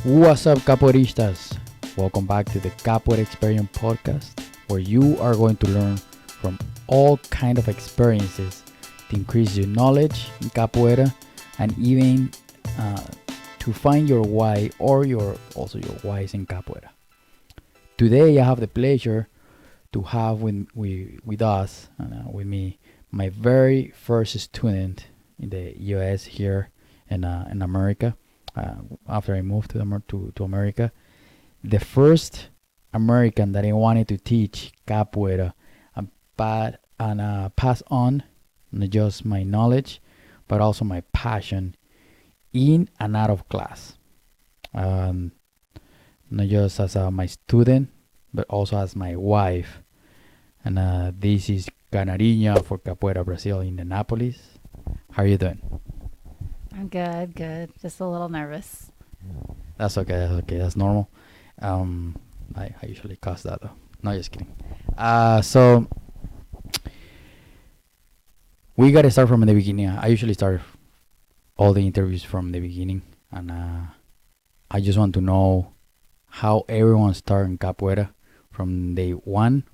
What's up, Capoeiristas? Welcome back to the Capoeira Experience Podcast, where you are going to learn from all kind of experiences to increase your knowledge in Capoeira and even to find your why or your whys in Capoeira. Today, I have the pleasure to have with us and with me my very first student in the U.S. here in America. After I moved to America, the first American that I wanted to teach capoeira and pass on not just my knowledge, but also my passion in and out of class. Um, Not just as my student, but also as my wife. And this is Canarinha for Capoeira Brasil, Indianapolis. How are you doing? I'm good. Just a little nervous. That's okay. That's normal. I usually cause that though. No, just kidding. So we gotta start from the beginning. I usually start all the interviews from the beginning, and I just want to know how everyone started in capoeira from day one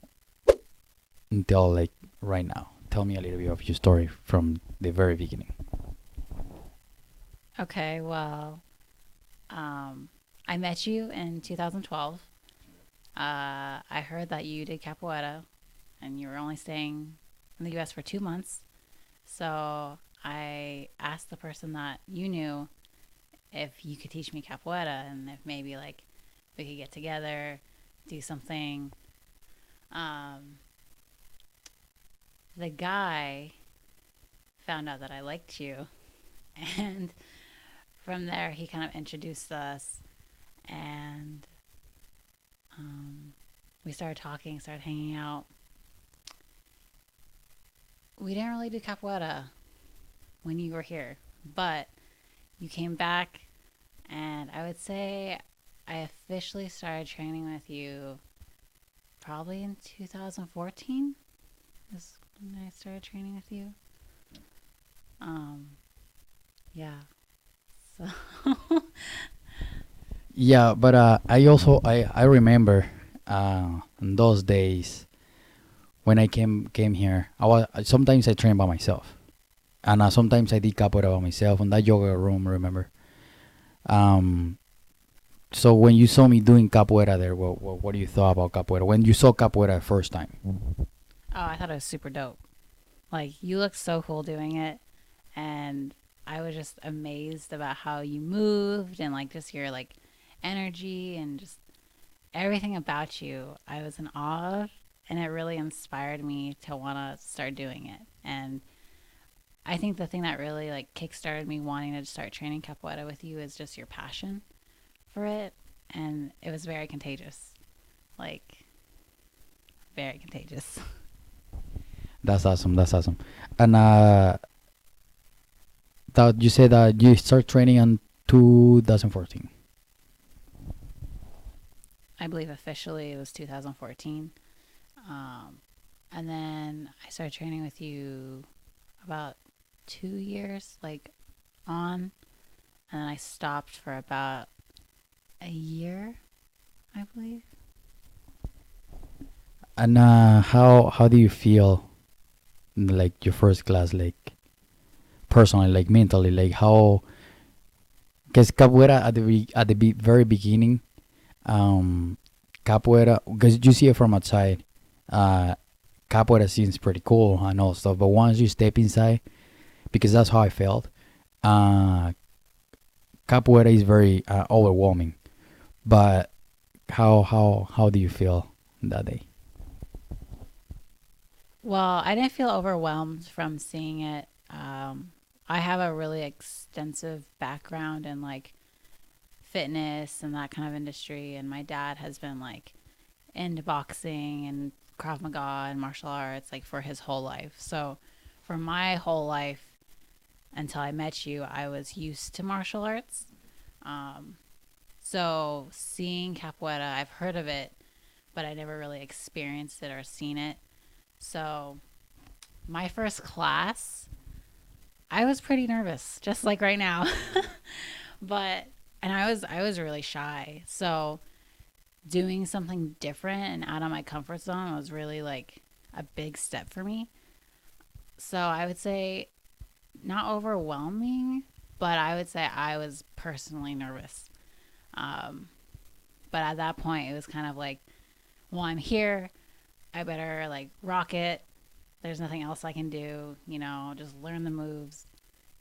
until like right now. Tell me a little bit of your story from the very beginning. Okay, well, I met you in 2012. I heard that you did capoeira and you were only staying in the US for 2 months. So I asked the person that you knew if you could teach me capoeira and if maybe like we could get together, do something. Um, the guy found out that I liked you, and from there he kind of introduced us, and we started talking, started hanging out. We didn't really do capoeira when you were here, but you came back, and I would say I officially started training with you probably in 2014 is when I started training with you. Um, yeah. So Yeah, but I remember in those days when I came here. Sometimes I trained by myself, and sometimes I did capoeira by myself in that yoga room. Remember? Um, so when you saw me doing capoeira there, what do you thought about capoeira? When you saw capoeira first time? I thought it was super dope. Like you looked so cool doing it, and I was just amazed about how you moved and like just your like energy and just everything about you. I was in awe of, and it really inspired me to want to start doing it. And I think the thing that really like kickstarted me wanting to start training capoeira with you is just your passion for it, and it was very contagious. Like very contagious. That's awesome. That's awesome. And that you said that you start training in 2014. I believe officially it was 2014. Um, and then I started training with you about 2 years, like on, and then I stopped for about a year, I believe. And how do you feel like your first class, like personally, like mentally, like how? Because capoeira at the very beginning, um, capoeira, because you see it from outside, uh, capoeira seems pretty cool and all stuff. But once you step inside, because that's how I felt, uh, capoeira is very overwhelming. But how do you feel that day? Well, I didn't feel overwhelmed from seeing it. I have a really extensive background in like fitness and that kind of industry, and my dad has been like into boxing and Krav Maga and martial arts like for his whole life. So for my whole life until I met you, I was used to martial arts. Um, so seeing capoeira, I've heard of it, but I never really experienced it or seen it. So my first class, I was pretty nervous, just like right now. But and I was really shy. So doing something different and out of my comfort zone was really like a big step for me. So I would say not overwhelming, but I would say I was personally nervous. Um, but at that point, it was kind of like, well, I'm here. I better like rock it. There's nothing else I can do. Just learn the moves,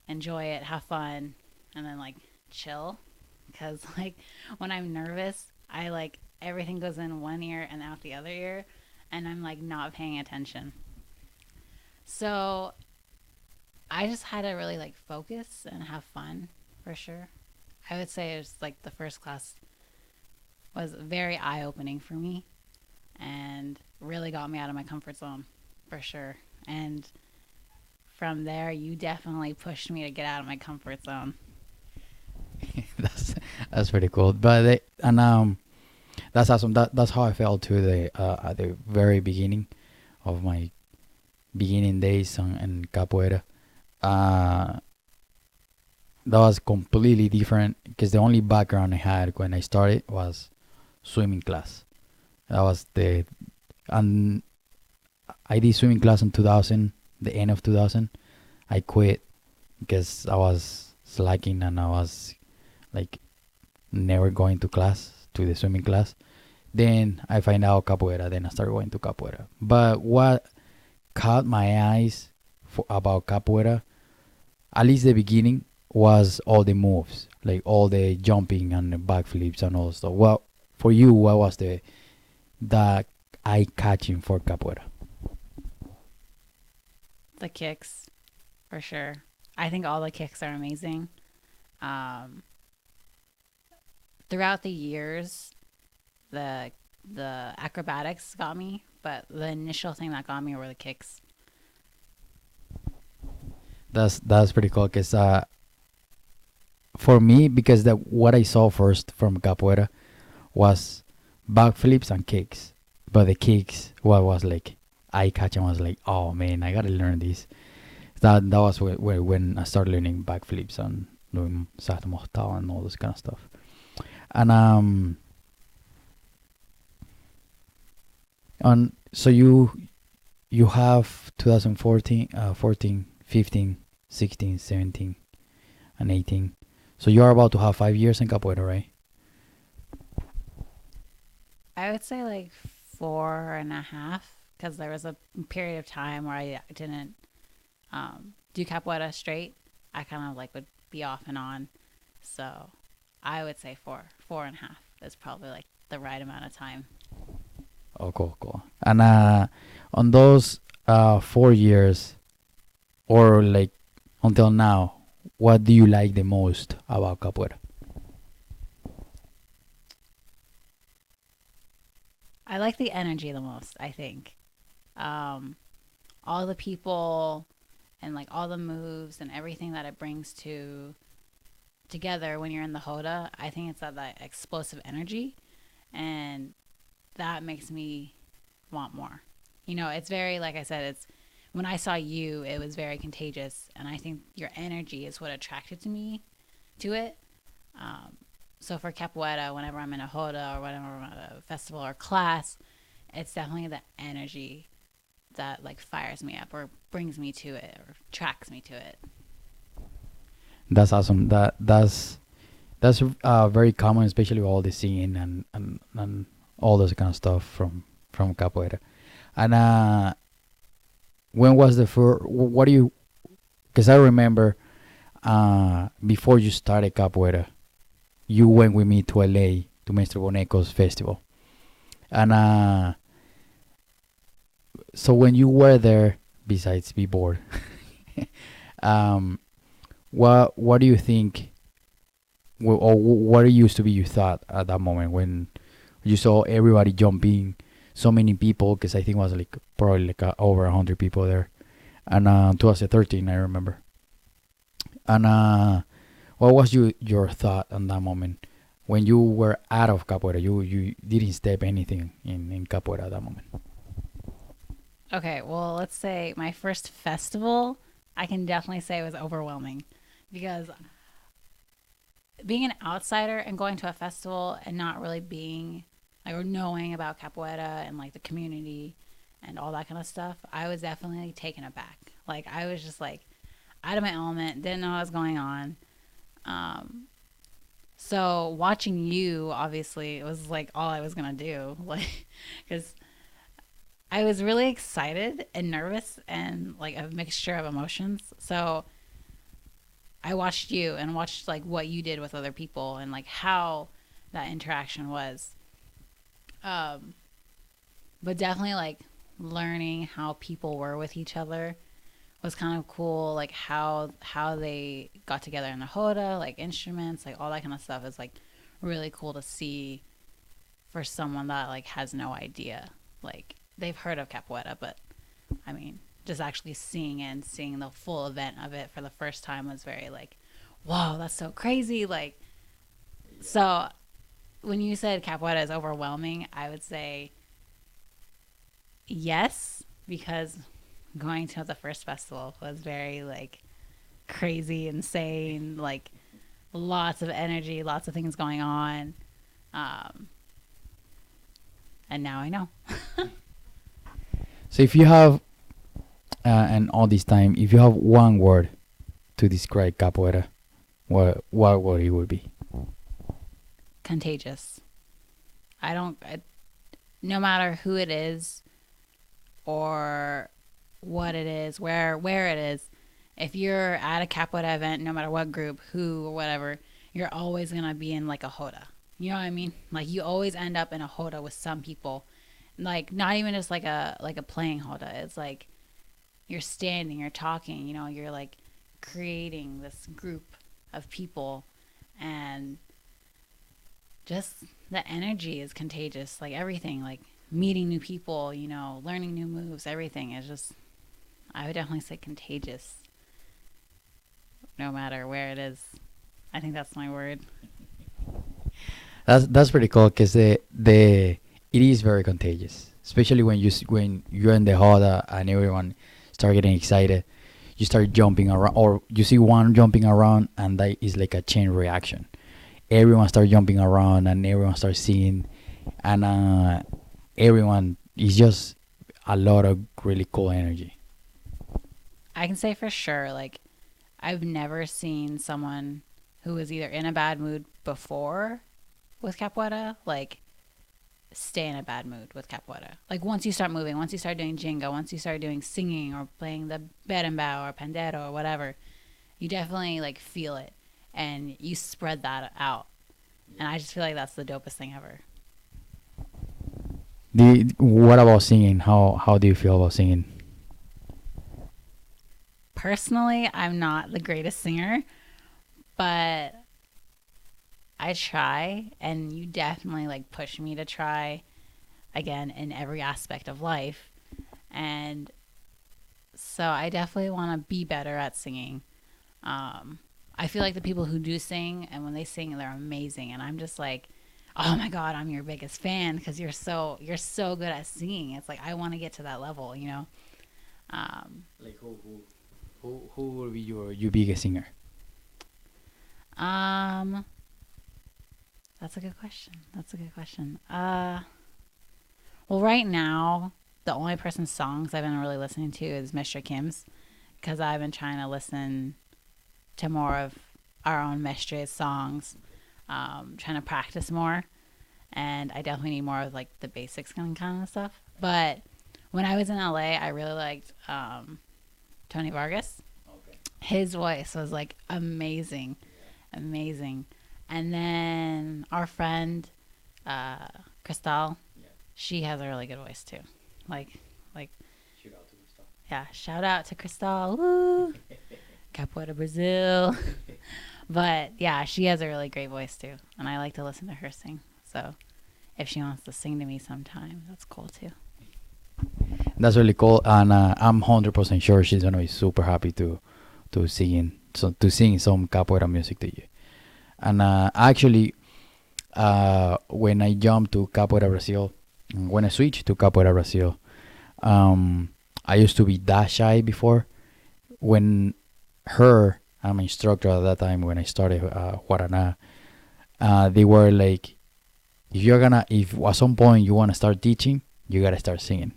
enjoy it, have fun, and then like chill. Because like when I'm nervous, I like everything goes in one ear and out the other ear, and I'm like not paying attention. So I just had to really like focus and have fun for sure. I would say it was like the first class was very eye opening for me and really got me out of my comfort zone for sure. And from there, you definitely pushed me to get out of my comfort zone. that's that's pretty cool. But that's awesome. That's how I felt too. At the very beginning of my beginning days in capoeira. Uh, that was completely different because the only background I had when I started was swimming class. That was the and I did swimming class in 2000, the end of 2000. I quit because I was slacking and I was like never going to class, to the swimming class. Then I find out capoeira. Then I started going to capoeira. But what caught my eyes about capoeira, at least the beginning, was all the moves, like all the jumping and the backflips and all stuff. Well, for you, what was the eye catching for capoeira? The kicks, for sure. I think all the kicks are amazing. Um, Throughout the years, the the acrobatics got me, but the initial thing that got me were the kicks. That's pretty cool. Cause for me, because the what I saw first from capoeira was backflips and kicks, but the kicks what was like eye catching was like, oh man, I gotta learn this. That was when I started learning backflips and doing salto mortal and all this kind of stuff. And on so you have 2014, 14, 15, 16, 17, and 18. So you are about to have 5 years in capoeira, right? I would say like 4.5, because there was a period of time where I didn't do capoeira straight. I kind of like would be off and on. So I would say 4.5 is probably like the right amount of time. Oh, cool, cool. And on those 4 years, or like until now, what do you like the most about capoeira? I like the energy the most, I think. Um, all the people and like all the moves and everything that it brings to together when you're in the Hoda, I think it's that explosive energy, and that makes me want more. It's very, like I said, it's when I saw you, it was very contagious, and I think your energy is what attracted to me to it. Um, so for capoeira, whenever I'm in a Hoda or whenever I'm at a festival or class, it's definitely the energy that like fires me up or brings me to it or attracts me to it. That's awesome. That's very common, especially with all the singing and all those kind of stuff from capoeira. And when was the first? What do you? Because I remember before you started capoeira, you went with me to LA to Maestro Boneco's festival, and so when you were there, besides be bored, um, what do you think? Or what used to be your thought at that moment when you saw everybody jumping, so many people? Because I think it was like probably like over 100 people there, and 2013 I remember. And what was your thought on that moment when you were out of capoeira? You didn't step anything in capoeira at that moment. Okay, well, let's say my first festival, I can definitely say was overwhelming because being an outsider and going to a festival and not really being like or knowing about capoeira and like the community and all that kind of stuff, I was definitely taken aback. Like I was just like out of my element, didn't know what was going on. So watching you, obviously, it was like all I was gonna do, like because I was really excited and nervous and like a mixture of emotions. So I watched you and watched like what you did with other people and like how that interaction was. Um, but definitely like learning how people were with each other was kind of cool. Like how they got together in the hoda, like instruments, like all that kind of stuff is like really cool to see for someone that like has no idea. Like they've heard of capoeira, but I mean, just actually seeing it and seeing the full event of it for the first time was very like, whoa, that's so crazy. Like, so when you said capoeira is overwhelming, I would say yes, because going to the first festival was very like crazy, insane, like lots of energy, lots of things going on. Um, and now I know. So if you have, and all this time, if you have one word to describe capoeira, what word it would be? Contagious. No matter who it is or what it is, where it is, if you're at a capoeira event, no matter what group, who or whatever, you're always gonna be in like a hoda. You know what I mean? Like you always end up in a hoda with some people. Like not even just like a playing hoda. It's like you're standing, you're talking, you're like creating this group of people, and just the energy is contagious. Like everything, like meeting new people, learning new moves, everything is just, I would definitely say contagious no matter where it is. I think that's my word. That's pretty cool because it is very contagious, especially when you're in the hoda and everyone start getting excited. You start jumping around, or you see one jumping around, and that is like a chain reaction. Everyone starts jumping around, and everyone starts singing, and everyone is just a lot of really cool energy. I can say for sure, like, I've never seen someone who was either in a bad mood before with capoeira, like, stay in a bad mood with capoeira. Like, once you start moving, once you start doing jingo, once you start doing singing or playing the berimbau or pandero or whatever, you definitely, like, feel it. And you spread that out. And I just feel like that's the dopest thing ever. What about singing? How do you feel about singing? Personally, I'm not the greatest singer, but I try, and you definitely like push me to try again in every aspect of life. And so I definitely want to be better at singing. I feel like the people who do sing, and when they sing, they're amazing. And I'm just like, oh my God, I'm your biggest fan because you're so good at singing. It's like I want to get to that level, Like who will be your biggest singer? That's a good question. Well, right now, the only person's songs I've been really listening to is Mr. Kim's, because I've been trying to listen to more of our own Mestre's songs, trying to practice more, and I definitely need more of like the basics kind of stuff. But when I was in LA, I really liked Tony Vargas. Okay. His voice was like amazing. And then our friend Cristal, she has a really good voice too. Like Shout out to Gustavo. yeah, shout out to Cristal. Woo! Capoeira Brazil. But yeah, she has a really great voice too, and I like to listen to her sing. So if she wants to sing to me sometime, that's cool too. That's really cool, and I'm 100% sure she's gonna be super happy to sing some capoeira music to you. And actually, when I jumped to Capoeira Brazil, when I switched to Capoeira Brazil, I used to be that shy before. When I'm an instructor at that time when I started Guaraná, they were like, if at some point you want to start teaching, you gotta start singing.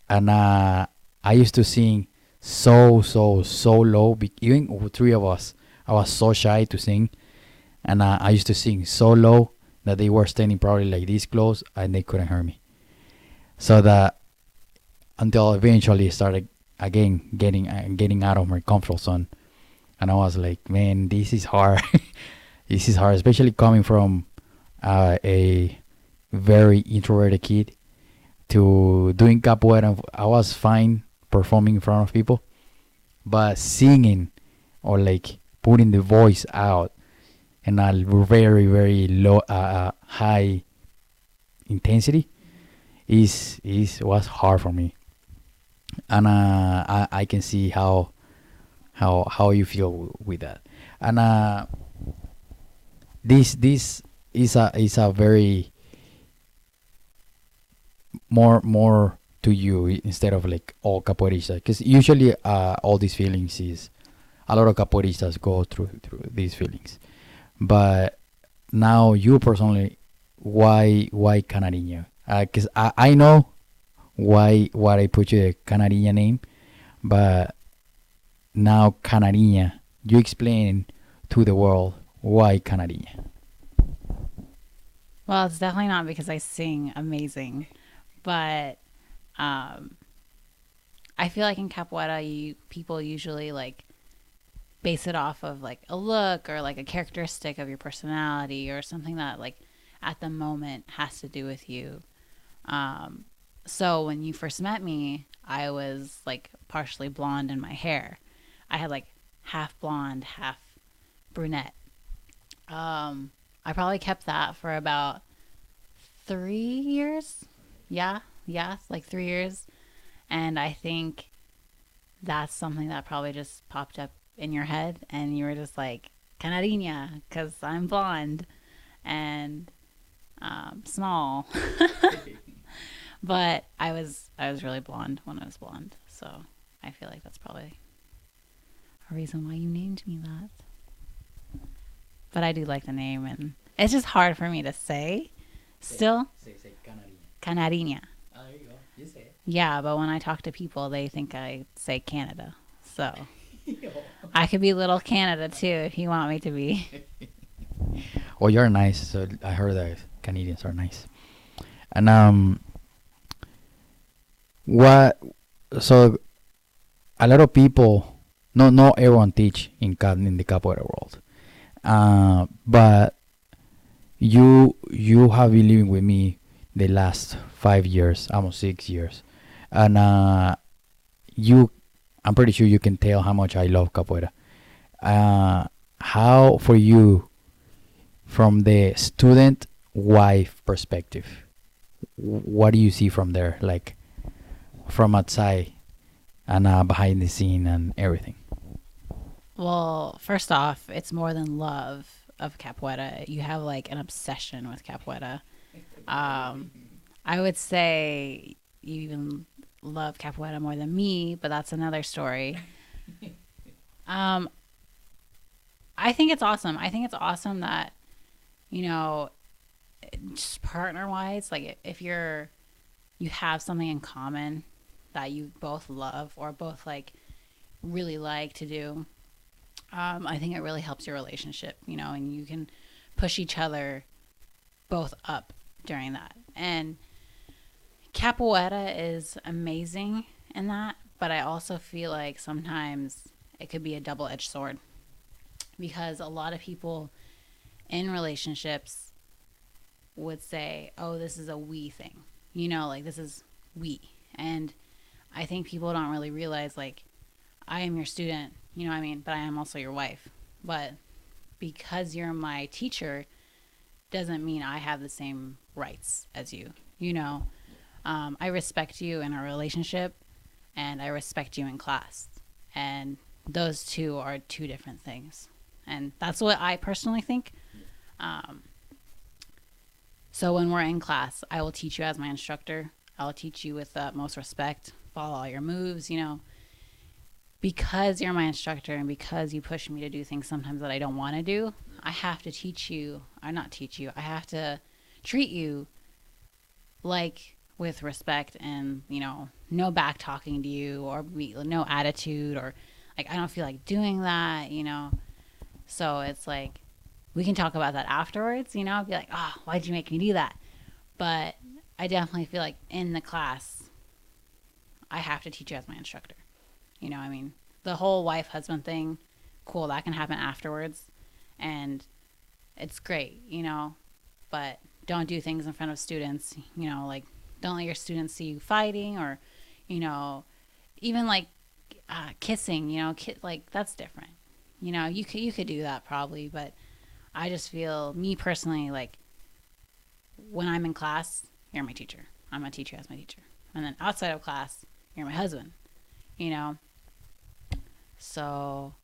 And I used to sing so low. Even with three of us, I was so shy to sing, and I used to sing so low that they were standing probably like this close and they couldn't hear me. So that until eventually I started again getting out of my comfort zone, and I was like, man, this is hard. This is hard, especially coming from a very introverted kid to doing capoeira. I was fine performing in front of people, but singing or like putting the voice out and a very low high intensity is was hard for me. And I can see how you feel with that. And this is a very more to you instead of like all capoeiristas, because usually all these feelings is a lot of capoeiristas go through these feelings. But now you personally, why Canarinha? Because I know why I put you the Canarinha name, but now Canarinha, you explain to the world why Canarinha. Well, it's definitely not because I sing amazing, but um, I feel like in capoeira, people usually like base it off of like a look or like a characteristic of your personality or something that like at the moment has to do with you. Um, so when you first met me, I was like partially blonde in my hair. I had like half blonde, half brunette. I probably kept that for about 3 years. Yeah, like 3 years. And I think that's something that probably just popped up in your head, and you were just like Canarinha because I'm blonde and small. But I was really blonde when I was blonde, so I feel like that's probably a reason why you named me that. But I do like the name, and it's just hard for me to say. Still, Say Canarinha. Canarinha. Oh, there you go. You say Yeah, but when I talk to people, they think I say Canada. So it. I could be little Canada too if you want me to be. Well, you're nice. So I heard that Canadians are nice. And what? So a lot of people, not everyone teach in the capoeira world. But you have been living with me the last 5 years, almost 6 years, and you, I'm pretty sure you can tell how much I love capoeira. How for you, from the student wife perspective, what do you see from there, like from outside and behind the scene and everything? Well, first off, it's more than love of capoeira. You have like an obsession with capoeira. Um, I would say you even love capoeira more than me, but that's another story. Um, I think it's awesome. I think it's awesome that, you know, just partner wise, like if you have something in common that you both love or both like really like to do, I think it really helps your relationship, and you can push each other both up during that. And capoeira is amazing in that, but I also feel like sometimes it could be a double-edged sword because a lot of people in relationships would say, oh, this is a we thing, like this is we. And I think people don't really realize, like, I am your student, what I mean, but I am also your wife. But because you're my teacher doesn't mean I have the same rights as you, I respect you in a relationship and I respect you in class. And those two are two different things. And that's what I personally think. So when we're in class, I will teach you as my instructor. I will teach you with the utmost respect, follow all your moves, because you're my instructor and because you push me to do things sometimes that I don't want to do. I have to teach you, or not teach you, I have to treat you like with respect and, no back talking to you or no attitude or like, I don't feel like doing that. So it's like, we can talk about that afterwards, be like, oh, why'd you make me do that? But I definitely feel like in the class, I have to teach you as my instructor. I mean, the whole wife husband thing, cool, that can happen afterwards. And it's great, but don't do things in front of students, like don't let your students see you fighting or, even like kissing, like that's different. You could do that probably, but I just feel, me personally, like when I'm in class, you're my teacher. I'm going to teach you as my teacher. And then outside of class, you're my husband, you know? So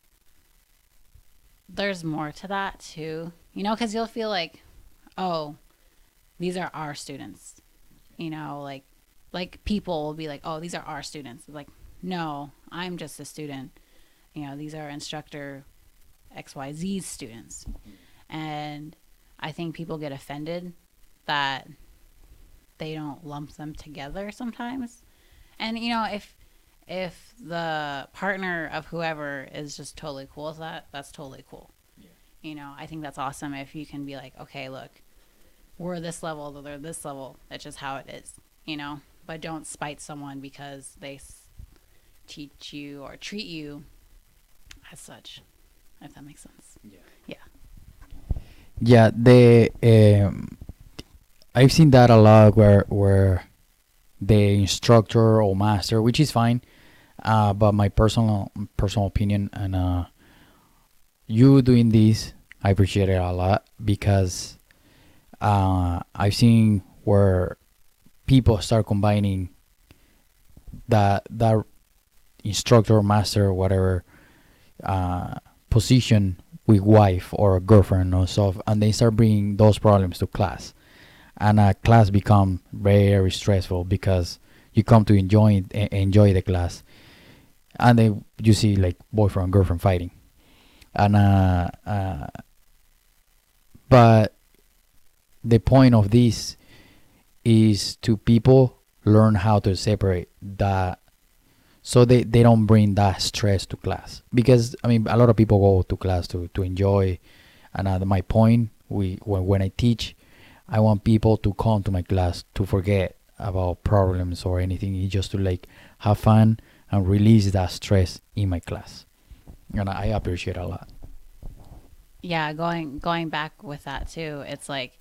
there's more to that too, because you'll feel like, oh, these are our students, like people will be like, oh, these are our students. Like, no, I'm just a student. These are instructor XYZ students. And I think people get offended that they don't lump them together sometimes. And, if the partner of whoever is just totally cool with that, that's totally cool. Yeah. I think that's awesome if you can be like, okay, look, we're this level, they're this level. That's just how it is, But don't spite someone because they teach you or treat you as such, if that makes sense. Yeah. Yeah, I've seen that a lot where the instructor or master, which is fine, but my personal opinion, and you doing this, I appreciate it a lot because I've seen where people start combining that instructor, master, whatever position with wife or girlfriend or so, and they start bringing those problems to class, and class become very stressful because you come to enjoy the class, and then you see like boyfriend and girlfriend fighting, and but the point of this is to people learn how to separate that, so they don't bring that stress to class. Because I mean, a lot of people go to class to enjoy, and my point, when I teach, I want people to come to my class to forget about problems or anything. It's just to like have fun and release that stress in my class, and I appreciate it a lot. Yeah, going back with that too, it's like,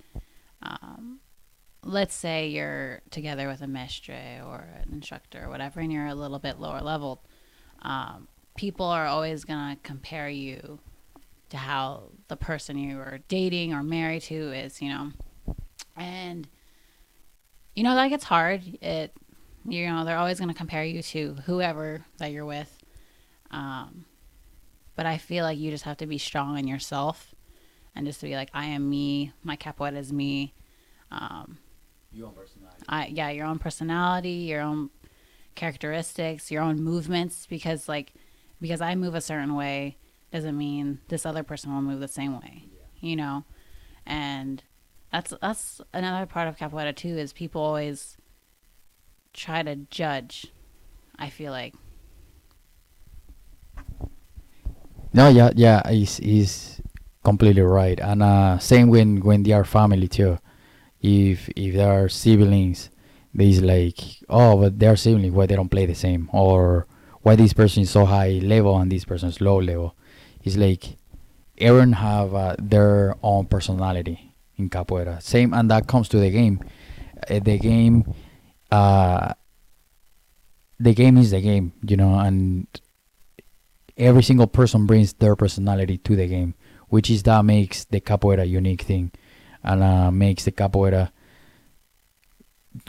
let's say you're together with a mestre or an instructor or whatever, and you're a little bit lower leveled. People are always gonna compare you to how the person you are dating or married to is, and that gets hard. They're always gonna compare you to whoever that you're with. But I feel like you just have to be strong in yourself and just to be like, I am me. My capoeira is me. Your own personality. Your own personality, your own characteristics, your own movements. Because I move a certain way doesn't mean this other person will move the same way. Yeah. And that's another part of capoeira too, is people always try to judge. I feel like. No, yeah, is completely right, and same when they are family too. If there are siblings, there's like, oh, but they're siblings, why they don't play the same, or why this person is so high level and this person is low level. It's like everyone have their own personality in capoeira. Same, and that comes to the game. The game, uh, the game is the game, and every single person brings their personality to the game, which is that makes the capoeira unique thing, and makes the capoeira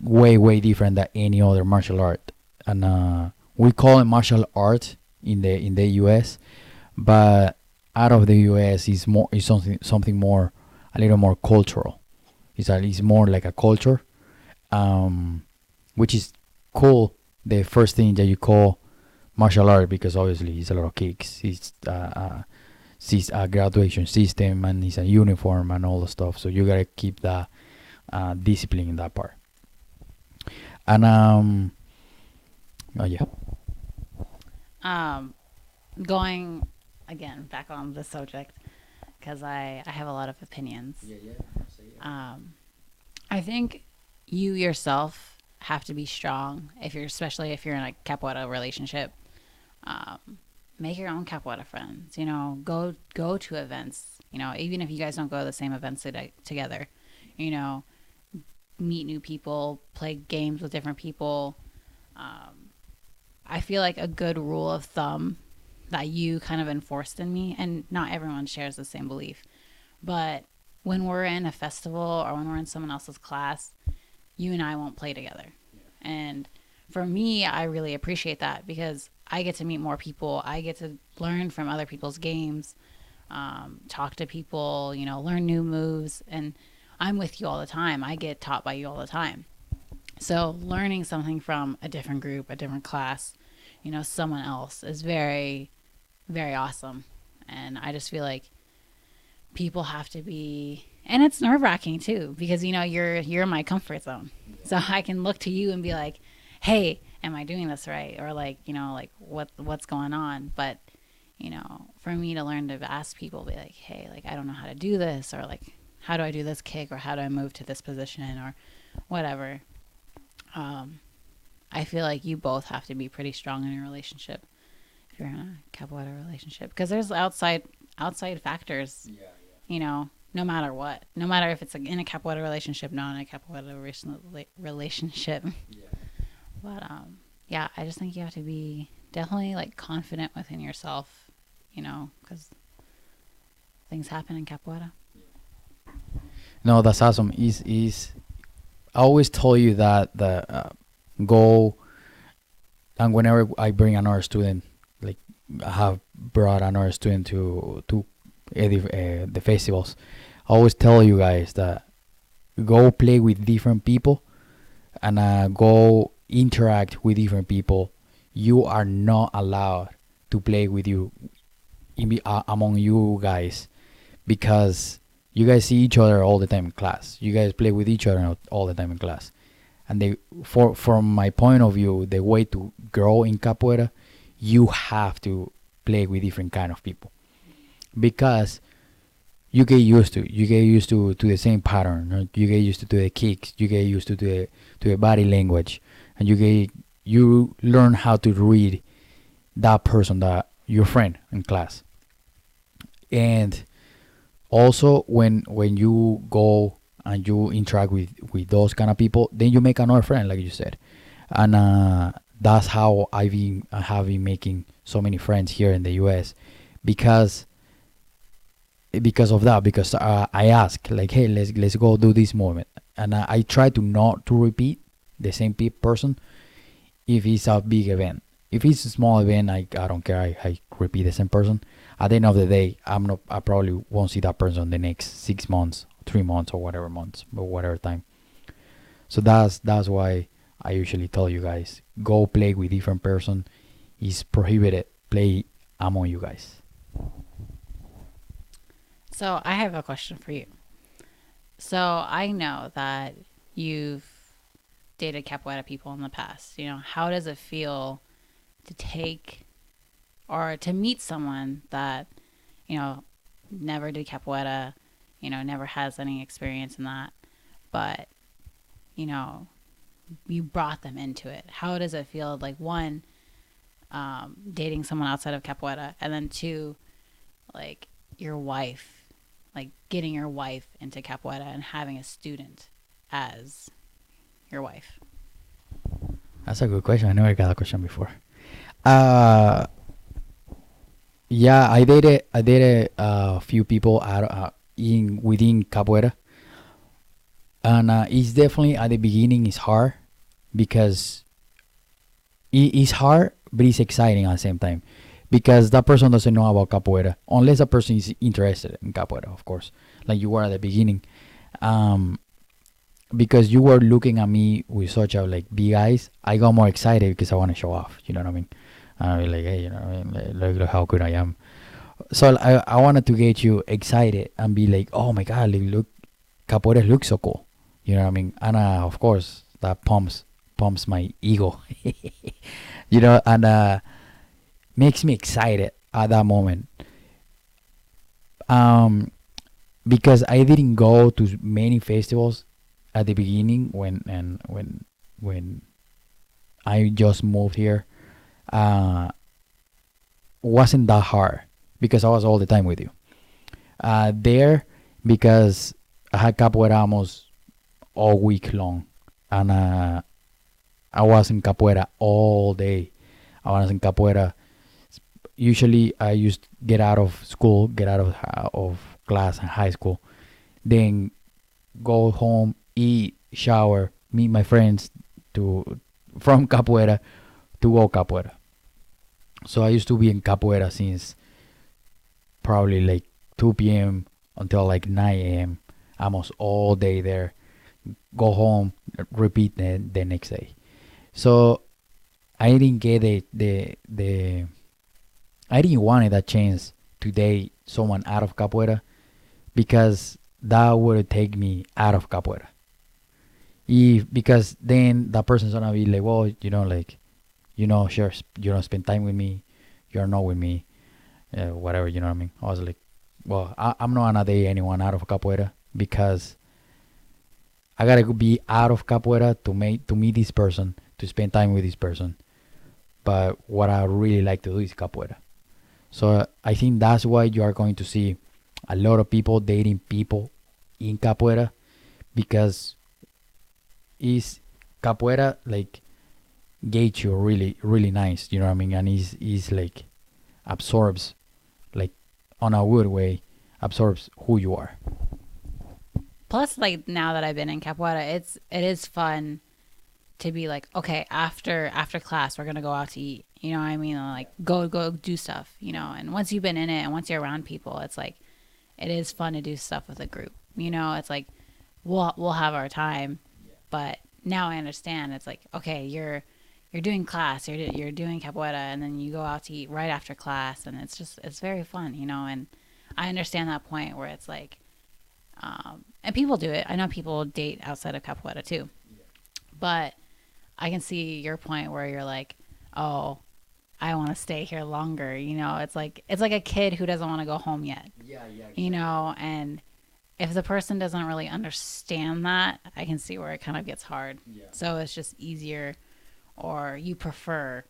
way different than any other martial art. And we call it martial art in the US, but out of the US is something more, a little more cultural. It's more like a culture, which is cool. The first thing that you call martial art, because obviously it's a lot of kicks. It's graduation system, and it's a uniform and all the stuff. So you gotta keep that discipline in that part. And oh yeah. Going again back on the subject because I have a lot of opinions. I think you yourself have to be strong especially if you're in a capoeira relationship. Make your own capoeira friends. Go to events. Even if you guys don't go to the same events together, meet new people, play games with different people. I feel like a good rule of thumb that you kind of enforced in me, and not everyone shares the same belief, but when we're in a festival or when we're in someone else's class, you and I won't play together. Yeah. And for me, I really appreciate that because I get to meet more people. I get to learn from other people's games, talk to people, learn new moves. And I'm with you all the time. I get taught by you all the time. So learning something from a different group, a different class, someone else is very, very awesome. And I just feel like people have to be, and it's nerve-wracking too, because you're in my comfort zone. So I can look to you and be like, hey, am I doing this right? Or what's going on? But for me to learn to ask people, be like, hey, I don't know how to do this, or how do I do this kick, or how do I move to this position, or whatever. I feel like you both have to be pretty strong in your relationship if you're in a capoeira relationship, because there's outside factors. No matter what, no matter if it's in a capoeira relationship, not in a capoeira relationship. Yeah. But yeah, I just think you have to be definitely confident within yourself, because things happen in capoeira. No, that's awesome. Is I always tell you that the go, and whenever I bring another student, I have brought another student to the festivals, I always tell you guys that go play with different people and go interact with different people. You are not allowed to play with you among you guys, because you guys see each other all the time in class. You guys play with each other all the time in class. And from my point of view, the way to grow in capoeira, you have to play with different kind of people, because you get used to the same pattern. Right? You get used to the kicks. You get used to the body language, and you learn how to read that person, that your friend in class. And also when you go and you interact with those kind of people, then you make another friend, like you said. And that's how I have been making so many friends here in the US, because of that. Because I ask, hey, let's go do this movement, and I try to not to repeat the same person if it's a big event. If it's a small event, I don't care. I repeat the same person. At the end of the day, I probably won't see that person the next 6 months, 3 months, or whatever time. So that's why I usually tell you guys, go play with different person. It's prohibited play among you guys. So I have a question for you. So I know that you've dated capoeira people in the past. How does it feel to take or to meet someone that, never did capoeira, never has any experience in that, but, you brought them into it? How does it feel, one, dating someone outside of capoeira, and then two, your wife, getting your wife into capoeira and having a student as your wife? That's a good question. I never got a question before. Yeah, I dated a few people within capoeira, and it's definitely at the beginning it's hard, because it's hard, but it's exciting at the same time, because that person doesn't know about capoeira unless a person is interested in capoeira, of course, like you were at the beginning. Because you were looking at me with such a big eyes, I got more excited because I want to show off. You know what I mean? And I'll be like, hey, you know what I mean? Look how good I am. So I wanted to get you excited and be like, oh my god, like, look, capoeira looks so cool. You know what I mean? And of course that pumps my ego. You know, and makes me excited at that moment. Um, because I didn't go to many festivals at the beginning when I just moved here. Uh, wasn't that hard because I was all the time with you. There, because I had capoeira almost all week long, and I was in capoeira all day. I was in capoeira. Usually, I used to get out of school, get out of class in high school, then go home, eat, shower, meet my friends to from capoeira to go capoeira. So I used to be in capoeira since probably like 2 p.m. until like 9 a.m. Almost all day there. Go home, repeat the next day. So I didn't get the I didn't want that chance to date someone out of capoeira because that would take me out of capoeira. If because then that person's gonna be like, well, like, sure, you don't spend time with me, you're not with me, whatever, you know what I mean? I was like, well, I'm not gonna date anyone out of capoeira because I gotta be out of capoeira to meet this person, to spend time with this person. But what I really like to do is capoeira. So I think that's why you are going to see a lot of people dating people in capoeira because is capoeira like gauge you really really nice, you know what I mean? And is like absorbs, like, on a good way, absorbs who you are. Plus, like, now that I've been in capoeira, it is fun to be like, okay, after class we're gonna go out to eat. You know what I mean? Like, go do stuff. And once you've been in it and once you're around people, it's like it is fun to do stuff with a group. It's like we'll have our time, but now I understand. It's like, okay, you're doing class, you're doing capoeira, and then you go out to eat right after class, and it's very fun. And I understand that point where it's like, and people do it. I know people date outside of capoeira too, but I can see your point where you're like, oh, I want to stay here longer. It's like a kid who doesn't want to go home yet. Yeah, yeah. And if the person doesn't really understand that, I can see where it kind of gets hard. Yeah. So it's just easier, or you prefer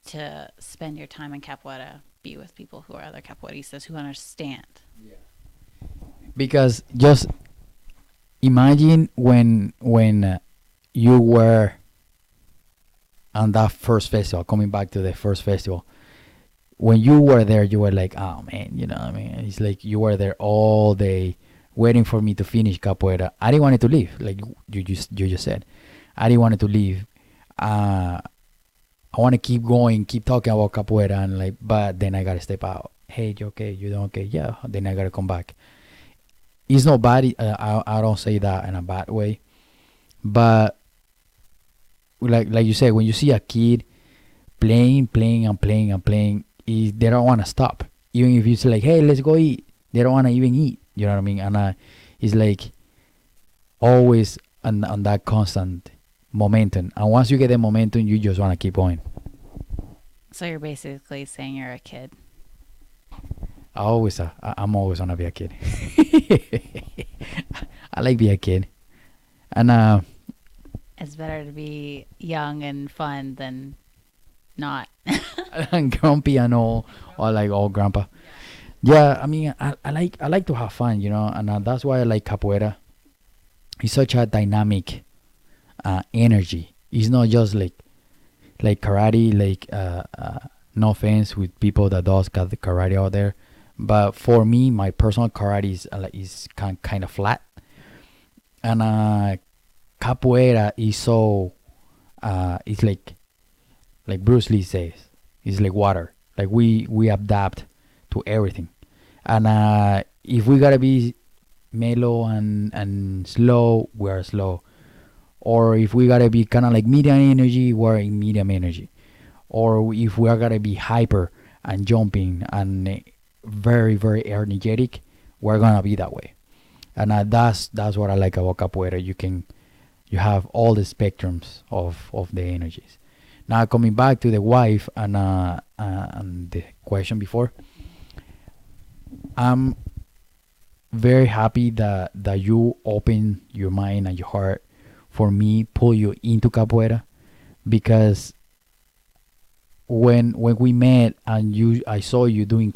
to spend your time in capoeira, be with people who are other capoeiristas who understand. Yeah. Because just imagine when you were on that first festival, coming back to the first festival, when you were there, you were like, oh man, you know what I mean? It's like you were there all day waiting for me to finish capoeira. I didn't want it to leave, like you just said. I didn't want it to leave. I want to keep going, keep talking about capoeira, and like, but then I gotta step out. Hey, you okay? You don't okay? Yeah. Then I gotta come back. It's not bad. I don't say that in a bad way, but like you said, when you see a kid playing and playing and playing, they don't want to stop. Even if you say like, hey, let's go eat, they don't want to even eat. You know what I mean? And it's like always on that constant momentum. And once you get the momentum, you just want to keep going. So you're basically saying you're a kid. I'm always want to be a kid. I like being a kid. And it's better to be young and fun than not. and grumpy and all, or like old grandpa. Yeah, I mean, I like to have fun, and that's why I like capoeira. It's such a dynamic energy. It's not just like karate. Like, no offense with people that does got the karate out there, but for me, my personal karate is kind of flat, and capoeira is so it's like Bruce Lee says, it's like water. Like we adapt to everything, and if we gotta be mellow and slow, we're slow. Or if we gotta be kind of like medium energy, we're in medium energy. Or if we are gotta be hyper and jumping and very, very energetic, we're gonna be that way. And that's what I like about capoeira. You have all the spectrums of the energies. Now coming back to the wife and the question before, I'm very happy that you open your mind and your heart for me, pull you into capoeira, because when we met and I saw you doing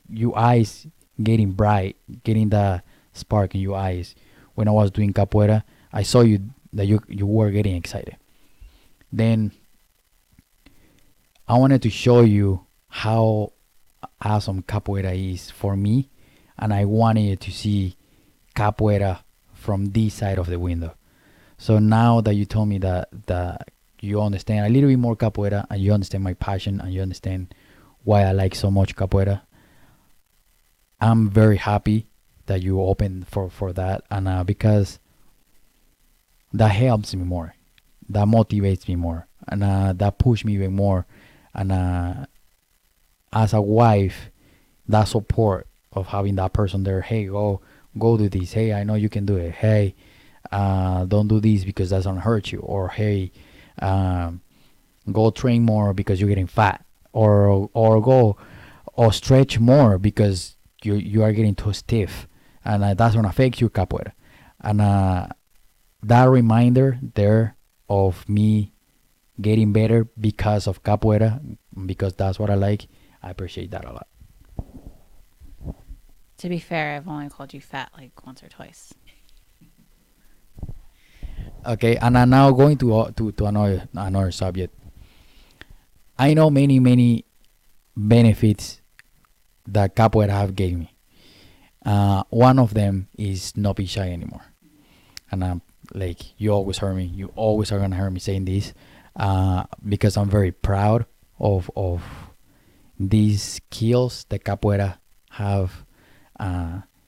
your eyes getting bright, getting the spark in your eyes. When I was doing capoeira, I saw you that you were getting excited. Then I wanted to show you how awesome capoeira is for me, and I wanted you to see capoeira from this side of the window. So now that you told me that you understand a little bit more capoeira, and you understand my passion, and you understand why I like so much capoeira, I'm very happy that you open for that, and because that helps me more, that motivates me more, and that push me even more, and as a wife, that support of having that person there. Hey, go do this. Hey, I know you can do it. Hey, don't do this because that's gonna hurt you. Or hey, go train more because you're getting fat. Or go or stretch more because you are getting too stiff, and that's gonna affect your capoeira. And that reminder there of me getting better because of capoeira, because that's what I like. I appreciate that a lot. To be fair, I've only called you fat like once or twice. Okay, and I'm now going to another subject. I know many benefits that capoeira have gave me. One of them is not be shy anymore, and like you always heard me. You always are gonna hear me saying this, because I'm very proud of these skills that capoeira have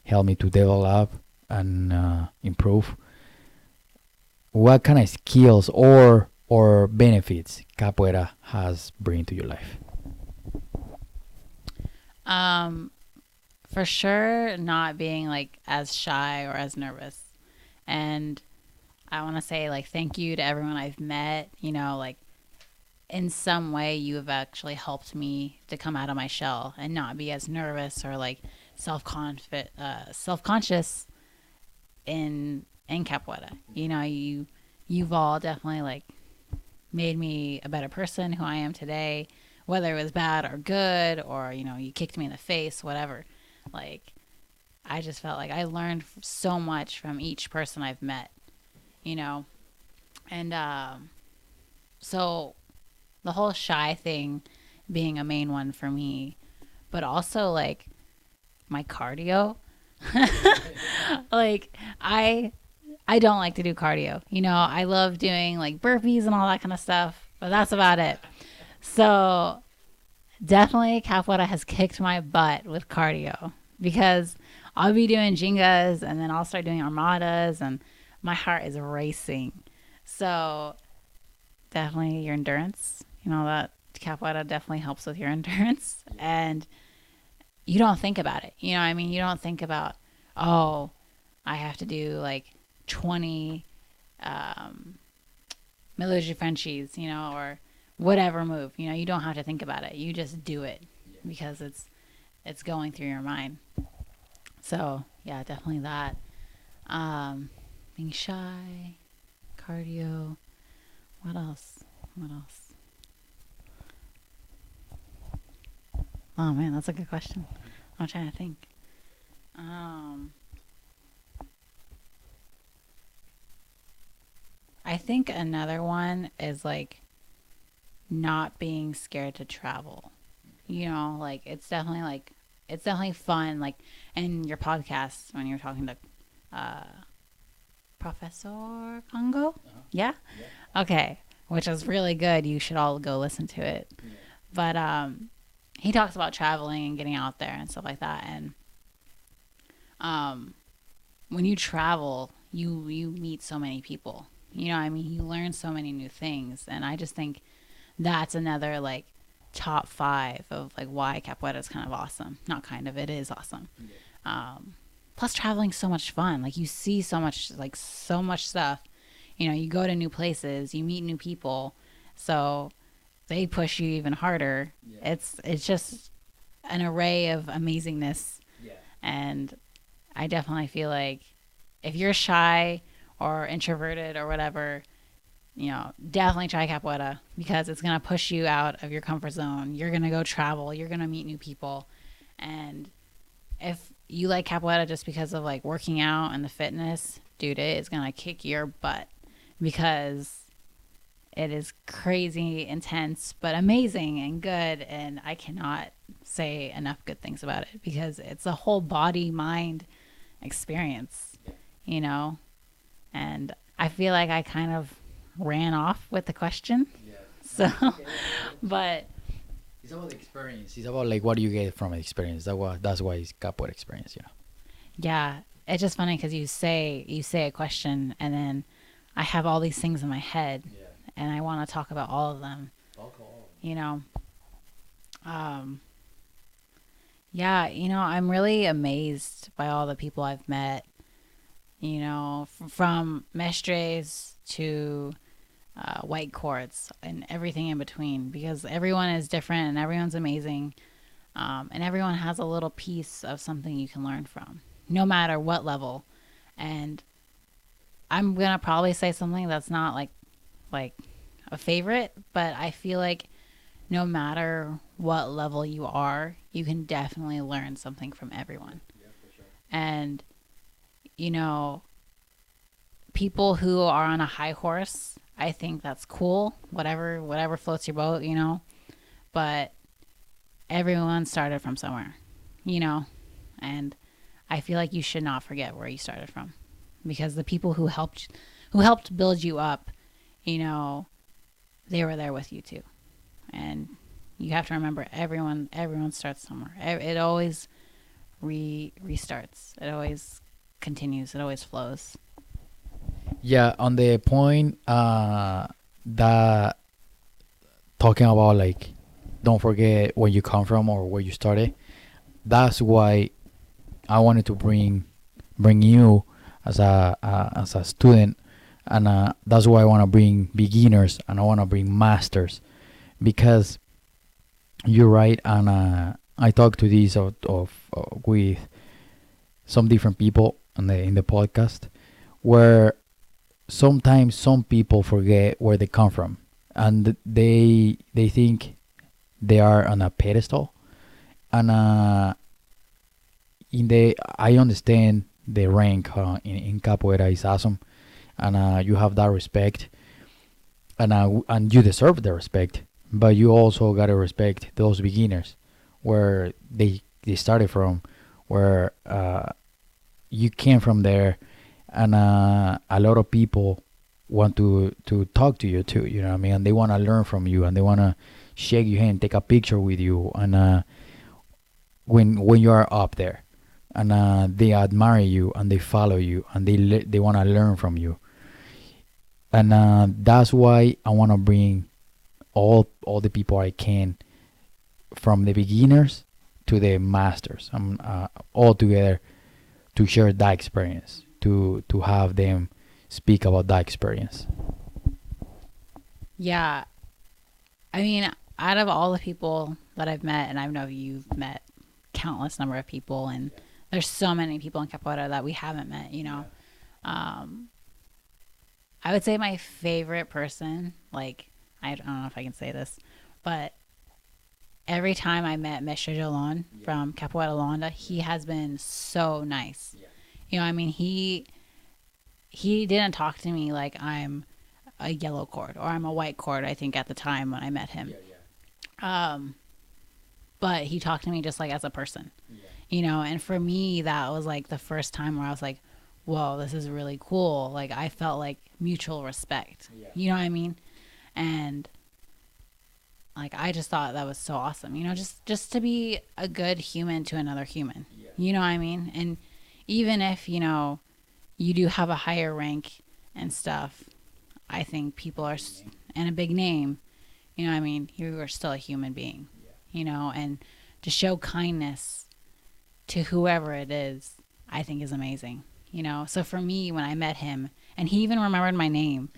helped me to develop and improve. What kind of skills or benefits capoeira has bring to your life? Um, for sure, not being like as shy or as nervous. And I want to say like thank you to everyone I've met. You know, like in some way you have actually helped me to come out of my shell and not be as nervous or like self conscious in capoeira. You know, you've all definitely like made me a better person who I am today, whether it was bad or good, or you know, you kicked me in the face, whatever. Like I just felt like I learned so much from each person I've met, you know. And so the whole shy thing being a main one for me, but also like my cardio. Like I don't like to do cardio. You know, I love doing like burpees and all that kind of stuff, but that's about it. So definitely capoeira has kicked my butt with cardio because I'll be doing jingas and then I'll start doing armadas and my heart is racing. So definitely your endurance, you know, that capoeira definitely helps with your endurance, and you don't think about it. You know what I mean? You don't think about, oh, I have to do like 20 um, military Frenchies, you know, or whatever move. You know, you don't have to think about it. You just do it because it's going through your mind. So yeah, definitely that. Being shy, cardio. What else? What else? Oh man, that's a good question. I'm trying to think. I think another one is like not being scared to travel. You know, like it's definitely fun. Like in your podcast when you're talking to uh, Professor Congo, yeah, okay, which is really good. You should all go listen to it. But he talks about traveling and getting out there and stuff like that. And um, when you travel, you meet so many people. You know, what I mean, you learn so many new things, and I just think that's another like top 5 of like why capoeira is kind of awesome. Not kind of, it is awesome. Plus traveling so much fun. Like you see so much stuff. You know, you go to new places, you meet new people. So they push you even harder. It's just an array of amazingness. And I definitely feel like if you're shy or introverted or whatever, you know, definitely try capoeira because it's going to push you out of your comfort zone. You're going to go travel. You're going to meet new people. And if you like capoeira just because of like working out and the fitness, dude, it is going to kick your butt because it is crazy intense, but amazing and good. And I cannot say enough good things about it because it's a whole body, mind experience, you know? And I feel like I kind of ran off with the question. So, but it's about the experience. It's about like what do you get from an experience. That's why it's Capoeira Experience, you know. Yeah, it's just funny because you say a question and then I have all these things in my head and I want to talk about all of them. You know, yeah, you know, I'm really amazed by all the people I've met. You know, from mestres to white courts and everything in between because everyone is different and everyone's amazing. And everyone has a little piece of something you can learn from, no matter what level. And I'm going to probably say something that's not like a favorite, but I feel like no matter what level you are, you can definitely learn something from everyone. For sure. And, you know, people who are on a high horse, I think that's cool. Whatever floats your boat, you know. But everyone started from somewhere, you know. And I feel like you should not forget where you started from, because the people who helped build you up, you know, they were there with you too. And you have to remember everyone starts somewhere. It always restarts. It always continues. It always flows. Yeah, on the point that talking about like don't forget where you come from or where you started. That's why I wanted to bring you as a student, and that's why I want to bring beginners and I want to bring masters, because you're right. And I talked to these with some different people in the podcast, where sometimes some people forget where they come from, and they think they are on a pedestal. And I understand the rank in capoeira is awesome, and you have that respect, and you deserve the respect. But you also gotta respect those beginners, where they started from, where you came from there, and a lot of people want to talk to you too. You know what I mean? And they want to learn from you, and they want to shake your hand, take a picture with you, and when you are up there, and they admire you and they follow you and they want to learn from you, and that's why I want to bring all the people I can, from the beginners to the masters, all together, to share that experience, to have them speak about that experience. Yeah. I mean, out of all the people that I've met, and I know you've met countless number of people, and there's so many people in capoeira that we haven't met, you know. I would say my favorite person, like, I don't know if I can say this, but every time I met Mr. Jolon from Capoeira Londa, he has been so nice. You know, I mean, he didn't talk to me like I'm a yellow cord or I'm a white cord, I think, at the time when I met him. But he talked to me just like as a person, you know, and for me, that was like the first time where I was like, whoa, this is really cool. Like, I felt like mutual respect, you know what I mean? And like, I just thought that was so awesome, you know, just to be a good human to another human, you know what I mean? And even if, you know, you do have a higher rank and stuff, I think people are, and a big name, You know what I mean? You are still a human being, you know, and to show kindness to whoever it is, I think is amazing, you know? So for me, when I met him, and he even remembered my name,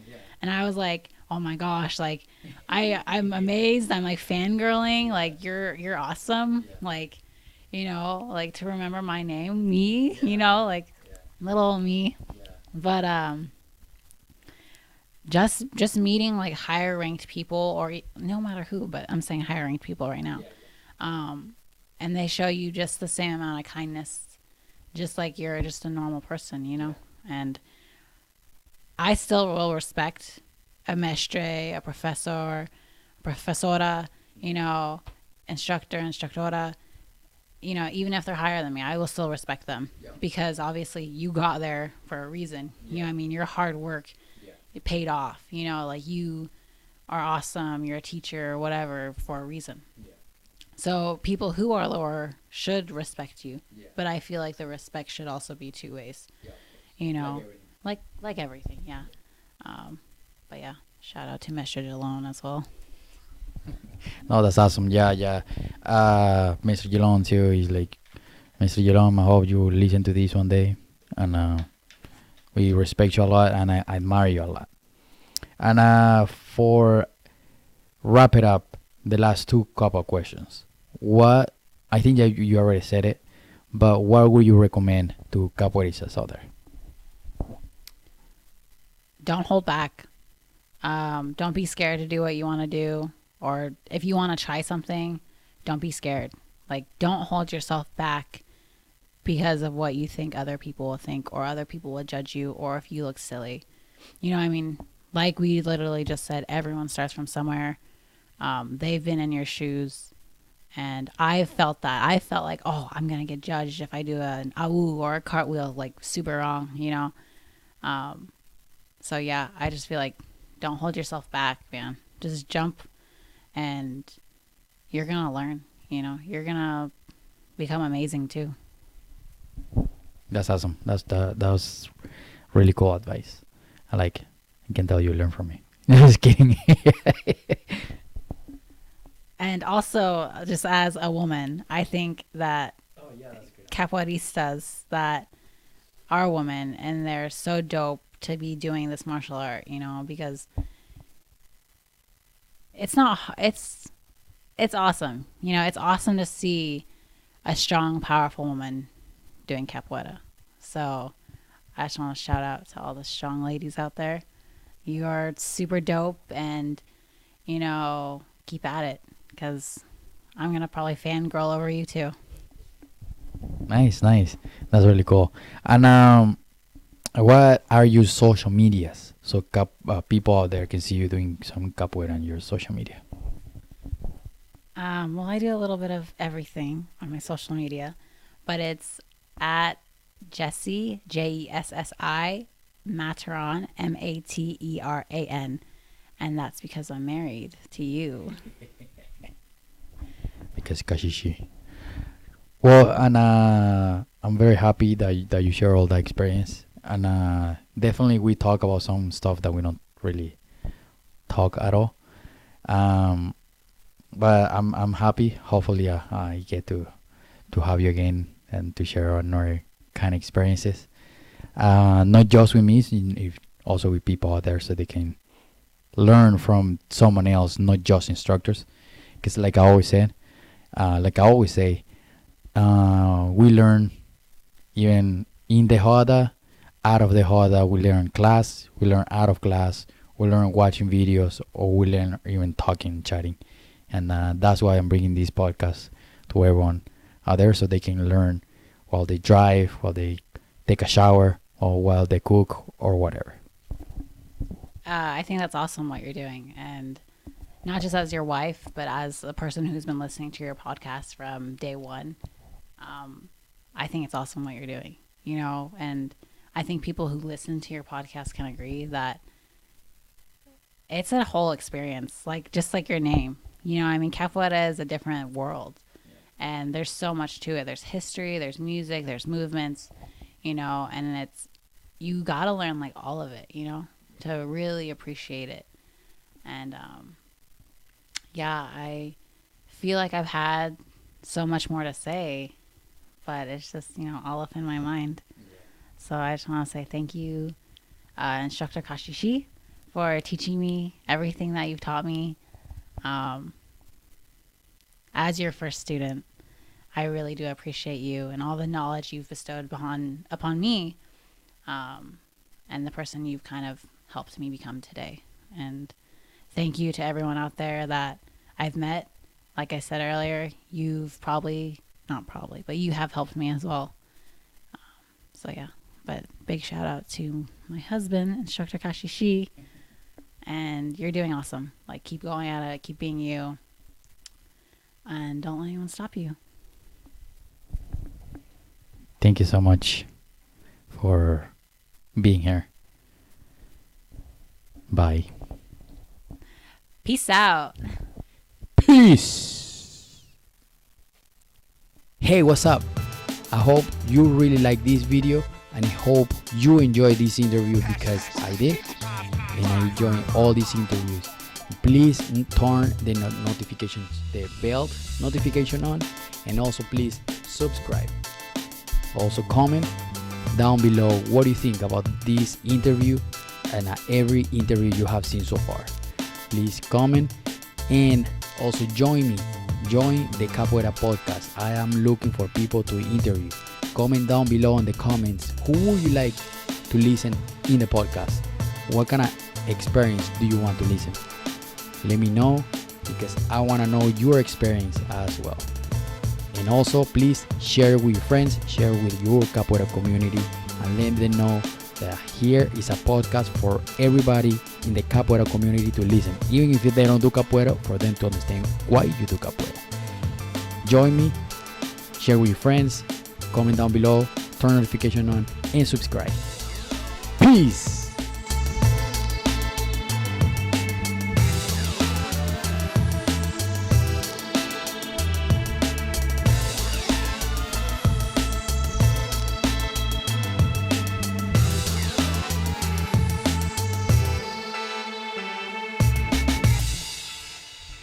and I was like, oh my gosh, like, I'm amazed. I'm like fangirling. Like, you're awesome. Like, you know, like to remember my name, me, you know, like little me. But, just meeting like higher ranked people, or no matter who, but I'm saying higher ranked people right now. And they show you just the same amount of kindness, just like you're just a normal person, you know? And I still will respect a mestre, a professor, profesora, you know, instructor, instructora, you know, even if they're higher than me, I will still respect them because obviously you got there for a reason. You know what I mean? Your hard work, it paid off, you know, like you are awesome, you're a teacher or whatever for a reason. So people who are lower should respect you, but I feel like the respect should also be two ways, you know, like everything, yeah. But yeah, shout out to Mr. Delone as well. No, that's awesome. Yeah. Mr. Gilon too is like, Mr. Gilon, I hope you listen to this one day. And we respect you a lot and I admire you a lot. And for wrap it up, the last two couple questions. What, I think that you already said it, but what would you recommend to capoeiristas out there? Don't hold back. Don't be scared to do what you want to do. Or if you want to try something, don't be scared. Like, don't hold yourself back because of what you think other people will think, or other people will judge you, or if you look silly. You know what I mean? Like we literally just said, everyone starts from somewhere. They've been in your shoes. And I felt that. I felt like, oh, I'm going to get judged if I do an au or a cartwheel, like super wrong, you know? So yeah, I just feel like don't hold yourself back, man. Just jump and you're going to learn, you know? You're going to become amazing too. That's awesome. That was really cool advice. I can tell you learn from me. Just kidding. And also, just as a woman, I think that capoeiristas that are women, and they're so dope to be doing this martial art, you know, because it's awesome. You know, it's awesome to see a strong, powerful woman doing capoeira. So I just want to shout out to all the strong ladies out there. You are super dope, and, you know, keep at it, because I'm going to probably fangirl over you too. Nice. That's really cool. And what are your social medias? So people out there can see you doing some capoeira on your social media. Well, I do a little bit of everything on my social media, but it's at Jessie, Jessi, Materan, Materan. And that's because I'm married to you. Because kashishi. Well, and I'm very happy that you share all that experience. And definitely we talk about some stuff that we don't really talk at all. But I'm happy. Hopefully, I get to have you again and to share another kind of experiences. Not just with me, if also with people out there, so they can learn from someone else, not just instructors. Because like I always say, we learn even in the Hoda, out of the Hoda. We learn class, we learn out of class, we learn watching videos, or we learn even talking, chatting. And that's why I'm bringing this podcast to everyone out there, so they can learn while they drive, while they take a shower, or while they cook, or whatever. I think that's awesome what you're doing. And not just as your wife, but as a person who's been listening to your podcast from day one. I think it's awesome what you're doing, you know, and I think people who listen to your podcast can agree that it's a whole experience, like just like your name. You know, I mean, capoeira is a different world, and there's so much to it. There's history, there's music, there's movements, you know, and you got to learn like all of it, you know, to really appreciate it. And yeah, I feel like I've had so much more to say, but it's just, all up in my mind. So I just want to say thank you, Instructor Kashishi, for teaching me everything that you've taught me. As your first student, I really do appreciate you and all the knowledge you've bestowed upon me, and the person you've kind of helped me become today. And thank you to everyone out there that I've met. Like I said earlier, you've not probably, but you have helped me as well. So yeah, but big shout out to my husband, Instructor Kashishi, and you're doing awesome. Like, keep going at it, keep being you, and don't let anyone stop you. Thank you so much for being here. Bye. Peace out. Peace. Hey, what's up? I hope you really like this video, and I hope you enjoy this interview, because I did, and I enjoy all these interviews. Please turn the notifications, the bell notification on, and also please subscribe. Also comment down below what you think about this interview and every interview you have seen so far. Please comment, and also join the Capoeira podcast. I am looking for people to interview. Comment down below in the comments, who would you like to listen in the podcast? What kind of experience do you want to listen? Let me know, because I want to know your experience as well. And also, please share with your friends, share with your Capoeira community, and let them know that here is a podcast for everybody in the Capoeira community to listen, even if they don't do Capoeira, for them to understand why you do Capoeira. Join me, share with your friends, comment down below, turn notification on, and subscribe. Peace!